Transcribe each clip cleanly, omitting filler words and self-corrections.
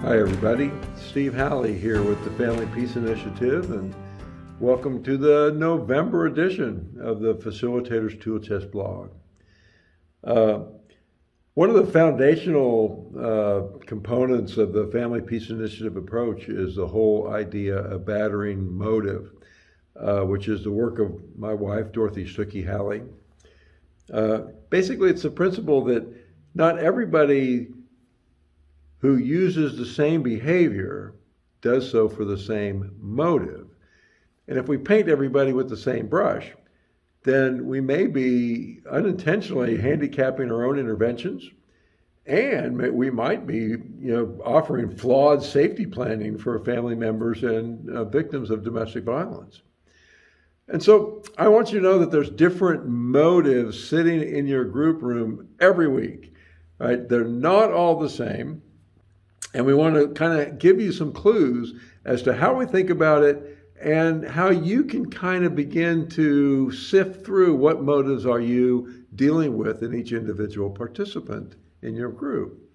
Hi everybody, Steve Halley here with the Family Peace Initiative, and welcome to the November edition of the Facilitators Tool Chest blog. One of the foundational components of the Family Peace Initiative approach is the whole idea of battering motive, which is the work of my wife, Dorothy Stookie Halley. Basically, it's the principle that not everybody who uses the same behavior does so for the same motive. And if we paint everybody with the same brush, then we may be unintentionally handicapping our own interventions, and we might be, offering flawed safety planning for family members and victims of domestic violence. And so I want you to know that there's different motives sitting in your group room every week, right? They're not all the same. And we want to kind of give you some clues as to how we think about it and how you can kind of begin to sift through what motives are you dealing with in each individual participant in your group.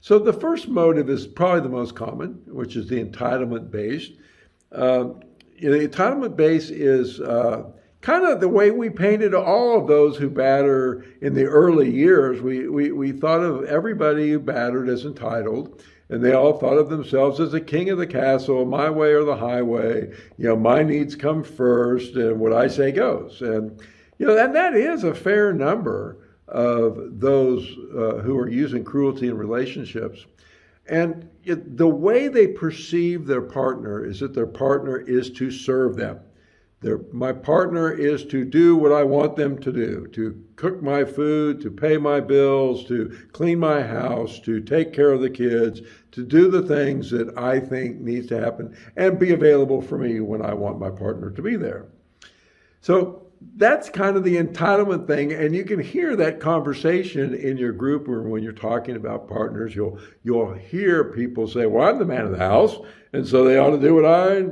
So the first motive is probably the most common, which is the entitlement-based. The entitlement base is kind of the way we painted all of those who batter in the early years. We thought of everybody who battered as entitled, and they all thought of themselves as the king of the castle, my way or the highway. My needs come first, and what I say goes. And and that is a fair number of those who are using cruelty in relationships. And the way they perceive their partner is that their partner is to serve them. My partner is to do what I want them to do, to cook my food, to pay my bills, to clean my house, to take care of the kids, to do the things that I think needs to happen and be available for me when I want my partner to be there. So that's kind of the entitlement thing, and you can hear that conversation in your group or when you're talking about partners. You'll hear people say, well, I'm the man of the house, and so they ought to do what I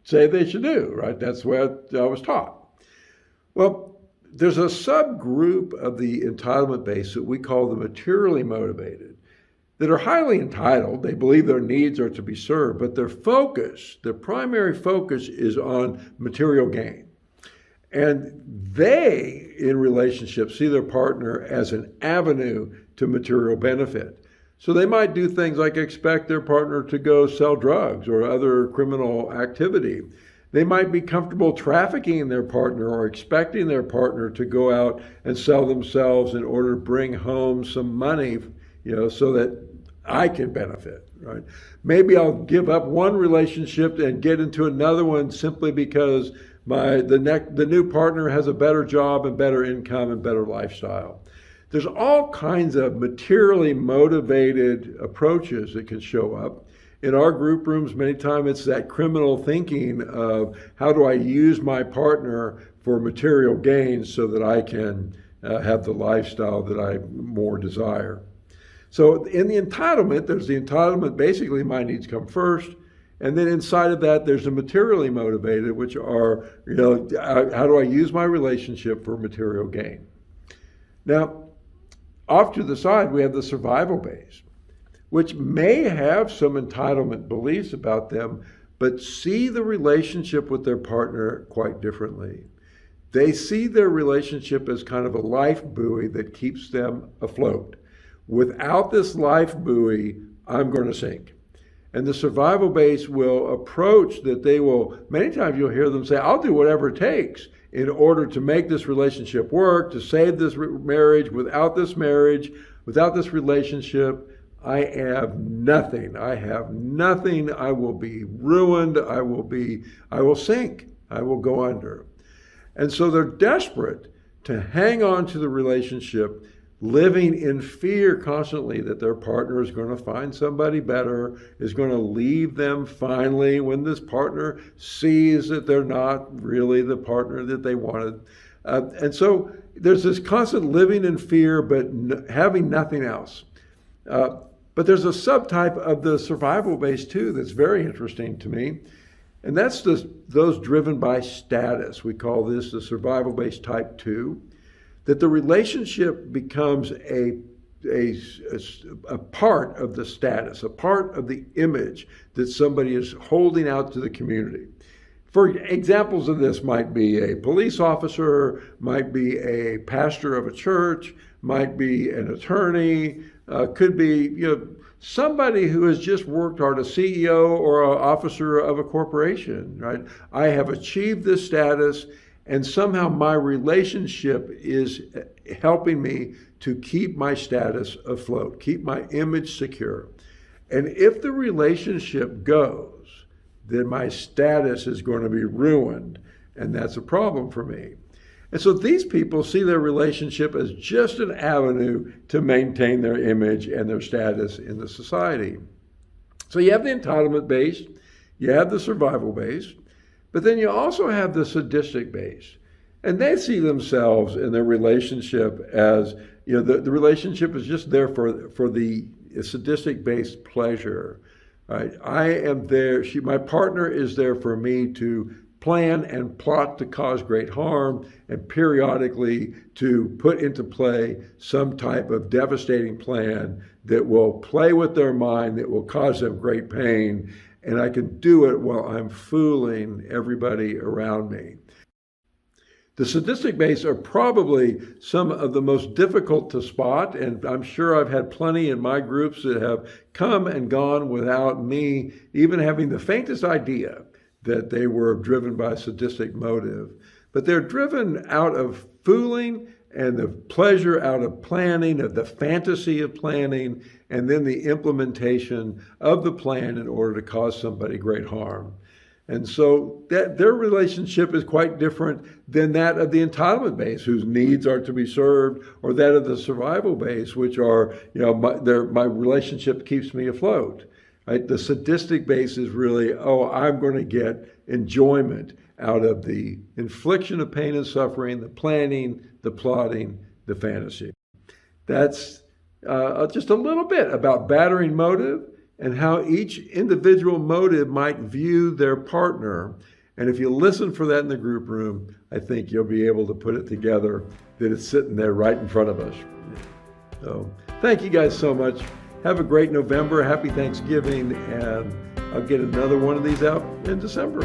say they should do, right? That's what I was taught. Well, there's a subgroup of the entitlement base that we call the materially motivated that are highly entitled. They believe their needs are to be served, but their primary focus is on material gain. And they, in relationships, see their partner as an avenue to material benefit. So they might do things like expect their partner to go sell drugs or other criminal activity. They might be comfortable trafficking their partner or expecting their partner to go out and sell themselves in order to bring home some money, so that I can benefit, right? Maybe I'll give up one relationship and get into another one simply because the new partner has a better job and better income and better lifestyle. There's all kinds of materially motivated approaches that can show up. In our group rooms, many times it's that criminal thinking of how do I use my partner for material gains so that I can have the lifestyle that I more desire. So in the entitlement, there's the entitlement, basically my needs come first. And then inside of that, there's the materially motivated, which are, how do I use my relationship for material gain? Now, off to the side, we have the survival base, which may have some entitlement beliefs about them, but see the relationship with their partner quite differently. They see their relationship as kind of a life buoy that keeps them afloat. Without this life buoy, I'm going to sink. And the survival base will approach that many times you'll hear them say, I'll do whatever it takes in order to make this relationship work, to save this marriage. Without this relationship, I have nothing. I will be ruined. I will sink. I will go under. And so they're desperate to hang on to the relationship, living in fear constantly that their partner is going to find somebody better, is going to leave them finally when this partner sees that they're not really the partner that they wanted. And so there's this constant living in fear, but having nothing else. But there's a subtype of the survival base too that's very interesting to me. And that's those driven by status. We call this the survival base type 2. That the relationship becomes a part of the status, a part of the image that somebody is holding out to the community. For examples of this might be a police officer, might be a pastor of a church, might be an attorney, could be somebody who has just worked hard, a CEO or an officer of a corporation, right? I have achieved this status, and somehow my relationship is helping me to keep my status afloat, keep my image secure. And if the relationship goes, then my status is going to be ruined, and that's a problem for me. And so these people see their relationship as just an avenue to maintain their image and their status in the society. So you have the entitlement base, you have the survival base, but then you also have the sadistic base. And they see themselves in their relationship as, the relationship is just there for the sadistic-based pleasure. Right? I am there, my partner is there for me to plan and plot to cause great harm, and periodically to put into play some type of devastating plan that will play with their mind, that will cause them great pain, and I can do it while I'm fooling everybody around me. The sadistic base are probably some of the most difficult to spot, and I'm sure I've had plenty in my groups that have come and gone without me even having the faintest idea that they were driven by a sadistic motive. But they're driven out of fooling and the pleasure out of planning, of the fantasy of planning, and then the implementation of the plan in order to cause somebody great harm. And so their relationship is quite different than that of the entitlement base, whose needs are to be served, or that of the survival base, which are, my relationship keeps me afloat. Right? The sadistic base is really, I'm going to get enjoyment out of the infliction of pain and suffering, the planning, the plotting, the fantasy. That's just a little bit about battering motive and how each individual motive might view their partner. And if you listen for that in the group room, I think you'll be able to put it together that it's sitting there right in front of us. So thank you guys so much. Have a great November. Happy Thanksgiving. And I'll get another one of these out in December.